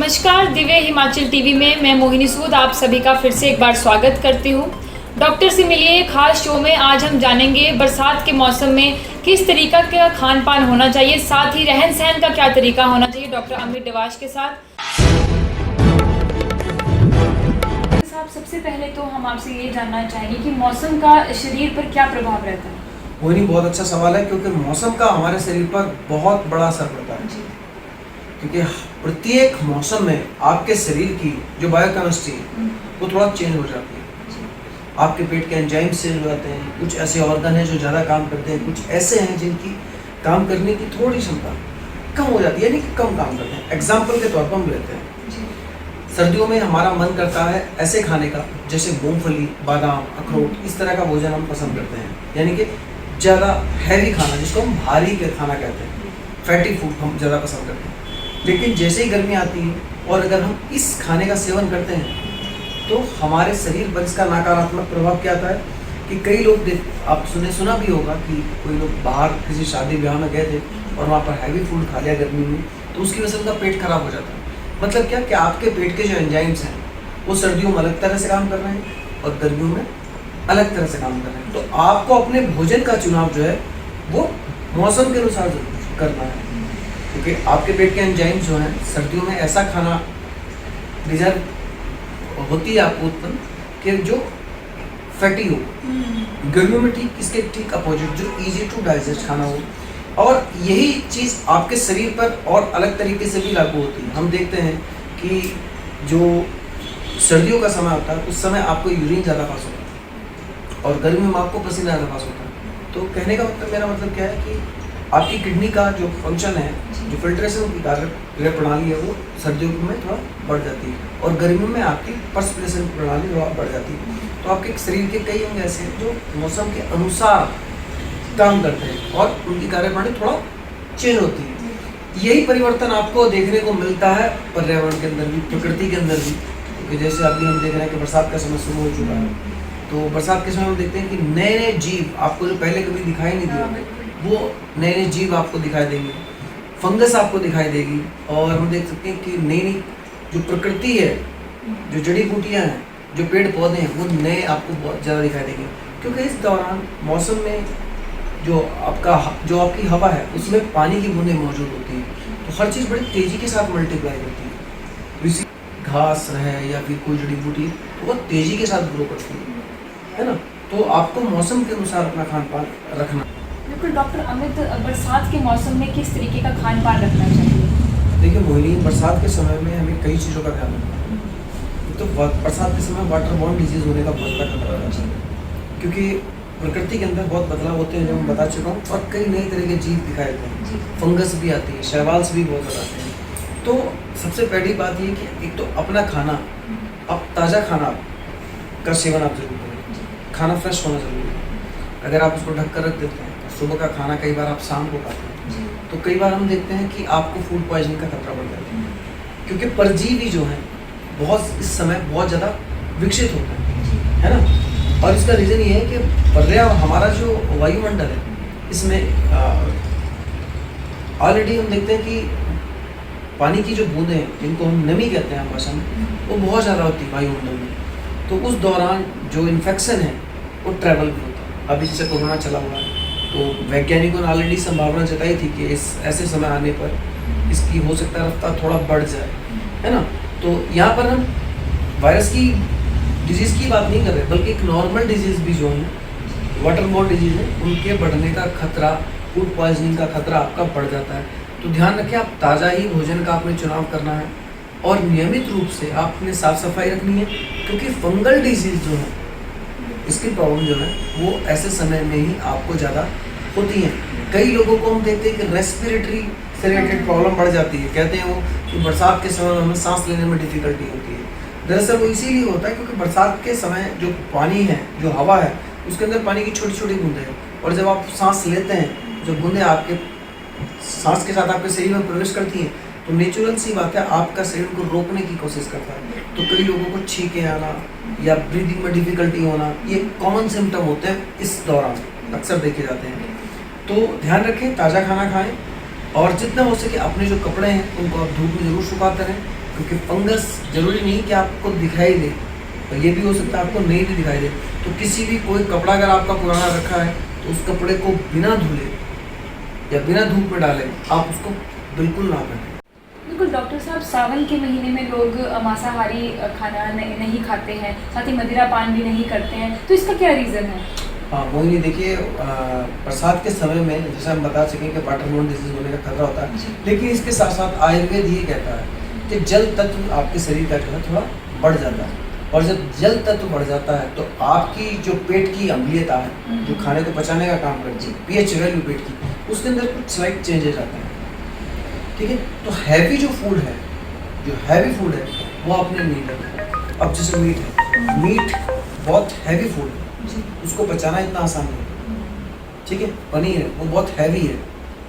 नमस्कार, दिव्य हिमाचल टीवी में मैं मोहिनी सूद आप सभी का फिर से एक बार स्वागत करती हूँ। डॉक्टर से मिलिए खास शो में आज हम जानेंगे बरसात के मौसम में किस तरीका का खान पान होना चाहिए, साथ ही रहन सहन का क्या तरीका होना चाहिए डॉक्टर अमित देवाश के साथ। साहब, सबसे पहले तो हम आपसे ये जानना चाहेंगे कि मौसम का शरीर पर क्या प्रभाव रहता है। मोहिनी, बहुत अच्छा सवाल है क्योंकि मौसम का हमारे शरीर पर बहुत बड़ा असर पड़ता है। क्योंकि प्रत्येक मौसम में आपके शरीर की जो बायोकेमिस्ट्री है वो थोड़ा चेंज हो जाती है। आपके पेट के एंजाइम्स चेंज हो जाते हैं, कुछ ऐसे ऑर्गन हैं जो ज़्यादा काम करते हैं, कुछ ऐसे हैं जिनकी काम करने की थोड़ी क्षमता कम हो जाती है, यानी कि कम काम करते हैं। एग्जाम्पल के तौर पर हम लेते हैं, सर्दियों में हमारा मन करता है ऐसे खाने का जैसे मूंगफली, बादाम, अखरोट, इस तरह का भोजन हम पसंद करते हैं, यानी कि ज़्यादा हैवी खाना जिसको हम भारी खाना कहते हैं, फैटी फूड हम ज़्यादा पसंद करते हैं। लेकिन जैसे ही गर्मी आती है और अगर हम इस खाने का सेवन करते हैं तो हमारे शरीर पर इसका नकारात्मक प्रभाव क्या आता है कि कई लोग आप सुना भी होगा कि कोई लोग बाहर किसी शादी ब्याह में गए थे और वहाँ पर हैवी फूड खा लिया गर्मी में, तो उसकी वजह से उनका पेट खराब हो जाता है। मतलब क्या कि आपके पेट के जो एंजाइम्स हैं वो सर्दियों में अलग तरह से काम कर रहे हैं और गर्मियों में अलग तरह से काम कर रहे हैं। तो आपको अपने भोजन का चुनाव जो है वो मौसम के अनुसार करना है, क्योंकि आपके पेट के एंजाइम्स जो हैं सर्दियों में ऐसा खाना रिजर्व होती है आपको उत्पन्न कि जो फैटी हो, गर्मियों में ठीक अपोजिट जो इजी टू डाइजेस्ट खाना हो। और यही चीज़ आपके शरीर पर और अलग तरीके से भी लागू होती है। हम देखते हैं कि जो सर्दियों का समय होता है उस समय आपको यूरिन ज़्यादा पास होता है और गर्मियों में आपको पसीना ज़्यादा पास होता है। तो कहने का मतलब, मेरा मतलब क्या है कि आपकी किडनी का जो फंक्शन है, जो फिल्ट्रेशन की कार्य प्रणाली है, वो सर्दियों में थोड़ा बढ़ जाती है और गर्मियों में आपकी पर्सपिरेशन प्रणाली थोड़ा बढ़ जाती है। तो आपके शरीर के कई अंग ऐसे हैं जो मौसम के अनुसार काम करते हैं और उनकी कार्यप्रणाली थोड़ा चेंज होती है। यही परिवर्तन आपको देखने को मिलता है पर्यावरण के अंदर भी, प्रकृति के अंदर भी। क्योंकि जैसे अभी हम देख रहे हैं कि बरसात का समय शुरू हो चुका है, तो बरसात के समय हम देखते हैं कि नए नए जीव आपको जो पहले कभी दिखाई नहीं दिए वो नए नए जीव आपको दिखाई देंगे, फंगस आपको दिखाई देगी। और हम देख सकते हैं कि नई नई जो प्रकृति है, जो जड़ी बूटियाँ हैं, जो पेड़ पौधे हैं, वो नए आपको बहुत ज़्यादा दिखाई देंगे। क्योंकि इस दौरान मौसम में जो आपकी हवा है उसमें पानी की बूंदें मौजूद होती हैं, तो हर चीज़ बड़ी तेज़ी के साथ मल्टीप्लाई करती है। इसी घास है या फिर कोई जड़ी बूटी तो बहुत तेज़ी के साथ ग्रो करती है ना। तो आपको मौसम के अनुसार अपना खान पान रखना। बिल्कुल डॉक्टर अमित, बरसात के मौसम में किस तरीके का खान पान रखना चाहिए। देखिए मोहिनी, बरसात के समय में हमें कई चीज़ों का ध्यान रखना है। तो बरसात के समय वाटरबॉर्न डिजीज़ होने का बहुत बड़ा खतरा रहता है, क्योंकि प्रकृति के अंदर बहुत बदलाव होते हैं जो मैं बता चुका हूँ, और कई नए तरह के जीव दिखाई देते हैं, फंगस भी आती है, शैवाल्स भी बहुत ज़्यादा आते हैं। तो सबसे पहली बात ये कि एक तो अपना खाना, आप ताज़ा खाना का सेवन आप जरूर करें। खाना फ्रेश होना जरूरी है। अगर आप उसको ढक कर रख देते हैं, सुबह का खाना कई बार आप शाम को खाते हैं, तो कई बार हम देखते हैं कि आपको फूड पॉइजनिंग का खतरा बढ़ जाता है, क्योंकि परजीवी जो हैं बहुत इस समय बहुत ज़्यादा विकसित होते हैं, है ना। और इसका रीज़न ये है कि पर्यावरण, हमारा जो वायुमंडल है, इसमें ऑलरेडी हम देखते हैं कि पानी की जो बूंदें हैं, जिनको हम नमी कहते हैं भाषा में, वो बहुत ज़्यादा होती है वायुमंडल में। तो उस दौरान जो इन्फेक्शन है वो ट्रैवल भी होता है। अभी जैसे कोरोना चला हुआ है, तो वैज्ञानिकों ने ऑलरेडी संभावना जताई थी कि इस ऐसे समय आने पर इसकी हो सकता है रफ्तार थोड़ा बढ़ जाए, है ना। तो यहाँ पर हम वायरस की डिजीज़ की बात नहीं कर रहे, बल्कि एक नॉर्मल डिजीज़ भी जो है, वाटरबॉर्न डिजीज़ है, उनके बढ़ने का खतरा, फूड पॉइजनिंग का खतरा आपका बढ़ जाता है। तो ध्यान रखें, आप ताज़ा ही भोजन का आपने चुनाव करना है और नियमित रूप से आपने साफ़ सफाई रखनी है, क्योंकि फंगल डिजीज़ जो है, इसकी प्रॉब्लम जो है वो ऐसे समय में ही आपको ज़्यादा होती है। कई लोगों को हम देखते हैं कि रेस्पिरेटरी से रिलेटेड प्रॉब्लम बढ़ जाती है। कहते हैं वो कि बरसात के समय में हमें सांस लेने में डिफ़िकल्टी होती है। दरअसल वो इसीलिए होता है क्योंकि बरसात के समय जो पानी है, जो हवा है, उसके अंदर पानी की छोटी छोटी बूंदें हैं, और जब आप सांस लेते हैं, जो बूंदें आपके सांस के साथ आपके शरीर में प्रवेश करती हैं, तो नेचुरल सी बात है आपका शरीर को रोकने की कोशिश करता है। तो कई लोगों को छींके आना या ब्रीदिंग में डिफ़िकल्टी होना, ये कॉमन सिम्टम होते हैं इस दौरान, अक्सर देखे जाते हैं। तो ध्यान रखें, ताज़ा खाना खाएं और जितना हो सके अपने जो कपड़े हैं उनको आप धूप में ज़रूर सुखाते रहें। क्योंकि फंगस जरूरी नहीं कि आपको दिखाई दे, और ये भी हो सकता है आपको नहीं भी दिखाई दे। तो किसी भी कोई कपड़ा अगर आपका पुराना रखा है तो उस कपड़े को बिना धुले या बिना धूप में डाले आप उसको बिल्कुल ना करें। बिल्कुल डॉक्टर साहब, सावन के महीने में लोग मांसाहारी खाना नहीं खाते हैं, साथ ही मदिरा पान भी नहीं करते हैं, तो इसका क्या रीज़न है? हाँ मोहिनी, देखिए बरसात के समय में जैसे हम बता सकें कि वाटरबोर्न डिजीज होने का खतरा होता है, लेकिन इसके साथ साथ आयुर्वेद ये कहता है कि जल तत्व आपके शरीर का जो है थोड़ा बढ़ जाता है, और जब जल तत्व बढ़ जाता है तो आपकी जो पेट की अम्लीयता है, जो खाने को पचाने का काम करती है, पीएच वैल्यू पेट की, उसके अंदर कुछ स्लाइट चेंजेस आते हैं। ठीक है, तो हैवी जो फूड है, जो हैवी फूड है वो आपने नहीं करना। अब जैसे मीट है, मीट बहुत हैवी फूड है, उसको पचाना इतना आसान नहीं है। ठीक है, पनीर है वो बहुत हैवी है,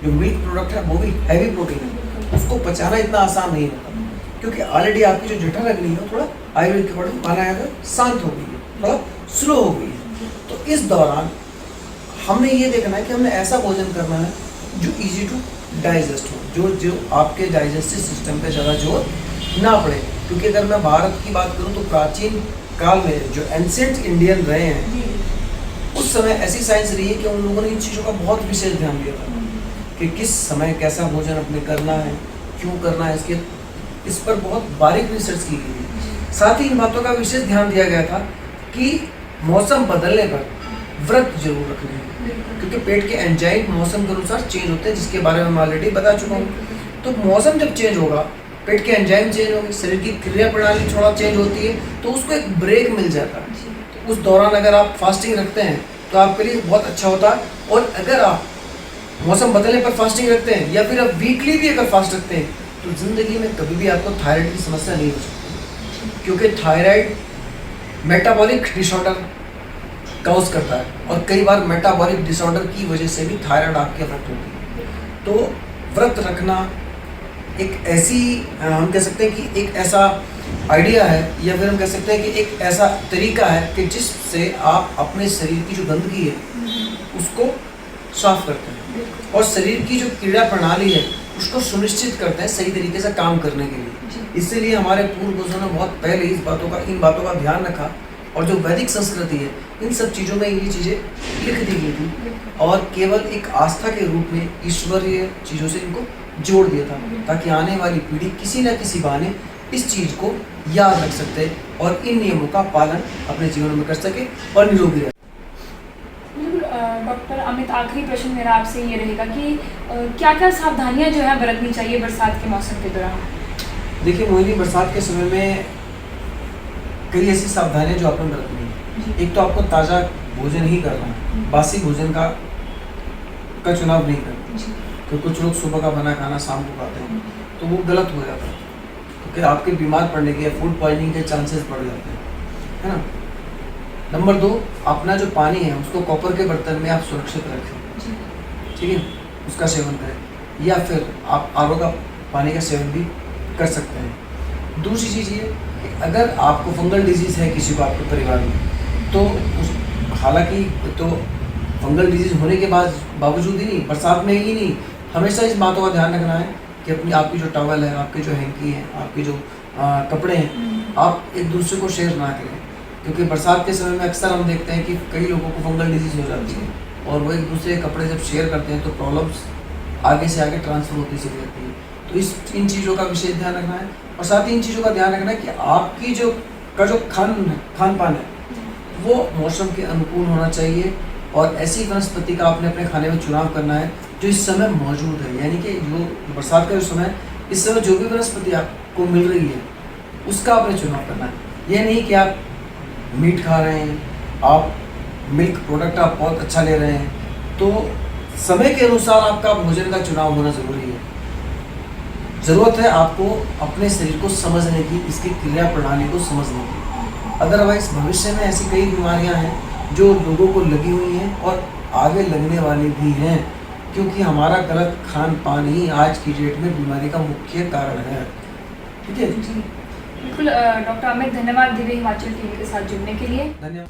जो मिल्क प्रोडक्ट है वो भी हैवी प्रोटीन है, उसको पचाना इतना आसान नहीं होता, क्योंकि ऑलरेडी आपकी जो जठर अग्नि है थोड़ा आयुर्वेद के अकॉर्डिंग माना जाता है शांत हो गई है, थोड़ा स्लो हो गई है। तो इस दौरान हमने ये देखना है कि हमने ऐसा भोजन करना है जो इजी टू डाइजेस्ट हो, जो आपके डाइजेस्टिव सिस्टम पे ज़्यादा जोर ना पड़े। क्योंकि अगर मैं भारत की बात करूँ तो प्राचीन काल में जो एंशिएंट इंडियन रहे हैं, उस समय ऐसी साइंस रही है कि उन लोगों ने इन चीज़ों का बहुत विशेष ध्यान दिया था कि किस समय कैसा भोजन अपने करना है, क्यों करना है, इस पर बहुत बारीक रिसर्च की गई है। साथ ही इन बातों का विशेष ध्यान दिया गया था कि मौसम बदलने पर व्रत जरूर रखने हैं, क्योंकि पेट के एंजाइम मौसम के अनुसार चेंज होते हैं, जिसके बारे में मैं ऑलरेडी बता चुका हूँ। तो मौसम जब चेंज होगा, पेट के एंजाइम चेंज होंगे, शरीर की क्रिया प्रणाली थोड़ा चेंज होती है, तो उसको एक ब्रेक मिल जाता है। तो उस दौरान अगर आप फास्टिंग रखते हैं तो आपके लिए बहुत अच्छा होता है। और अगर आप मौसम बदलने पर फास्टिंग रखते हैं या फिर आप वीकली भी अगर फास्ट रखते हैं तो ज़िंदगी में कभी भी आपको थायराइड की समस्या नहीं हो सकती, क्योंकि थायराइड मेटाबॉलिक डिसऑर्डर कॉज करता है, और कई बार मेटाबॉलिक डिसऑर्डर की वजह से भी थायराइड आपके अफेक्ट होती है। तो व्रत रखना एक ऐसी हम कह सकते हैं कि एक ऐसा आइडिया है, या फिर हम कह सकते हैं कि एक ऐसा तरीका है कि जिससे आप अपने शरीर की जो गंदगी है उसको साफ करते हैं, और शरीर की जो क्रिया प्रणाली है उसको सुनिश्चित करते हैं सही तरीके से काम करने के लिए। इसीलिए हमारे पूर्वजों ने बहुत पहले इन बातों का ध्यान रखा, और जो वैदिक संस्कृति है इन सब चीज़ों में ये चीज़ें लिख दी गई थी, और केवल एक आस्था के रूप में ईश्वरीय चीज़ों से इनको जोड़ दिया था, ताकि आने वाली पीढ़ी किसी न किसी बहाने इस चीज़ को याद रख सकते और इन नियमों का पालन अपने जीवन में कर सके और निरोगी रहे। डॉक्टर अमित, आखिरी प्रश्न मेरा आपसे ये रहेगा कि क्या क्या सावधानियां जो है बरतनी चाहिए बरसात के मौसम के दौरान? देखिए मोहिनी, बरसात के समय में कई ऐसी सावधानियां जो आपने बरतनी है। एक तो आपको ताज़ा भोजन ही करना है, बासी भोजन का चुनाव नहीं करना, क्योंकि कुछ लोग सुबह का बना खाना शाम को खाते हैं तो वो गलत हो जाता है, क्योंकि आपके बीमार पड़ने के फूड पॉइजनिंग के चांसेस बढ़ जाते हैं, है ना। नंबर 2, अपना जो पानी है उसको कॉपर के बर्तन में आप सुरक्षित रखें, ठीक है, उसका सेवन करें, या फिर आप आरओ का पानी का सेवन भी कर सकते हैं। दूसरी चीज़ ये कि अगर आपको फंगल डिजीज़ है किसी को आपके परिवार में, तो हालांकि तो फंगल डिजीज़ होने के बावजूद ही नहीं, बरसात में ही नहीं, हमेशा इस बातों का ध्यान रखना है कि आपकी जो टॉवल है, आपके जो हैंकी हैं, आपके जो कपड़े हैं, आप एक दूसरे को शेयर ना करें, क्योंकि बरसात के समय में अक्सर हम देखते हैं कि कई लोगों को फंगल डिजीज़ हो जाती है, और वो एक दूसरे के कपड़े जब शेयर करते हैं तो प्रॉब्लम्स आगे से आगे ट्रांसफ़र होती चली जाती है। तो इन चीज़ों का विशेष ध्यान रखना है, और साथ ही इन चीज़ों का ध्यान रखना है कि आपकी जो खान पान है वो मौसम के अनुकूल होना चाहिए, और ऐसी वनस्पति का आपने अपने खाने में चुनाव करना है जो इस समय मौजूद है। यानी कि जो बरसात का जो समय, इस समय जो भी वनस्पति आपको मिल रही है उसका आपने चुनाव करना है। ये नहीं कि आप मीट खा रहे हैं, आप मिल्क प्रोडक्ट आप बहुत अच्छा ले रहे हैं, तो समय के अनुसार आपका भोजन का चुनाव होना ज़रूरी है। ज़रूरत है आपको अपने शरीर को समझने की, इसकी क्रिया प्रणाली को समझने की। अदरवाइज़ भविष्य में ऐसी कई बीमारियां हैं जो लोगों को लगी हुई हैं और आगे लगने वाली भी हैं, क्योंकि हमारा गलत खान पान ही आज की डेट में बीमारी का मुख्य कारण है। ठीक है जी बिल्कुल। डॉक्टर अमित, धन्यवाद दिव्य हिमाचल टीवी के साथ जुड़ने के लिए। धन्यवाद।